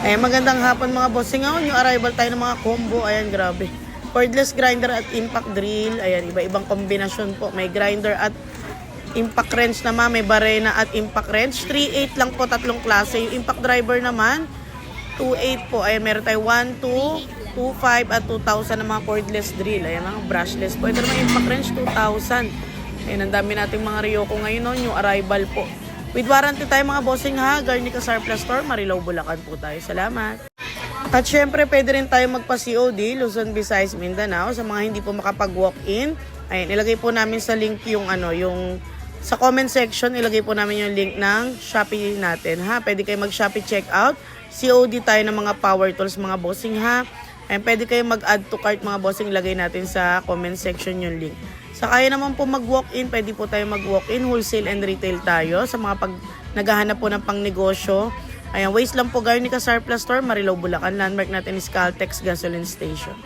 Ayan, magandang hapon mga bossing. Ngayon, yung arrival tayo ng mga combo. Ayan, grabe. Cordless grinder at impact drill. Ayan, iba-ibang kombinasyon po. May grinder at impact wrench naman. May barena at impact wrench. 3.8 lang po, tatlong klase. Yung impact driver naman, 2.8 po. Ayan, meron tayo 1, 2, 2.5 at 2,000 na mga cordless drill. Ayan, mga brushless po. Ito naman impact wrench, 2,000. Ayan, ang dami nating mga Ryoko ngayon, no? Yung arrival po. With warranty tayo mga bossing ha. Garnica Surplus Store, Marilao, Bulacan po tayo. Salamat. At syempre, pwede rin tayo magpa-COD, Luzon, Visayas, Mindanao. Sa mga hindi po makapag-walk-in, ayan, ilagay po namin sa link yung sa comment section, ilagay po namin yung link ng Shopee natin ha. Pwede kayo mag-Shopee checkout. COD tayo ng mga power tools mga bossing ha. Ayan, pwede kayo mag-add to cart mga bossing, ilagay natin sa comment section yung link. Sa kaya naman po mag-walk-in, pwede po tayo mag-walk-in, wholesale and retail tayo. Sa mga naghahanap po ng pang-negosyo. Ayan, waste lang po, Garnica Surplus Store, Marilao, Bulacan. Landmark natin is Caltex Gasoline Station.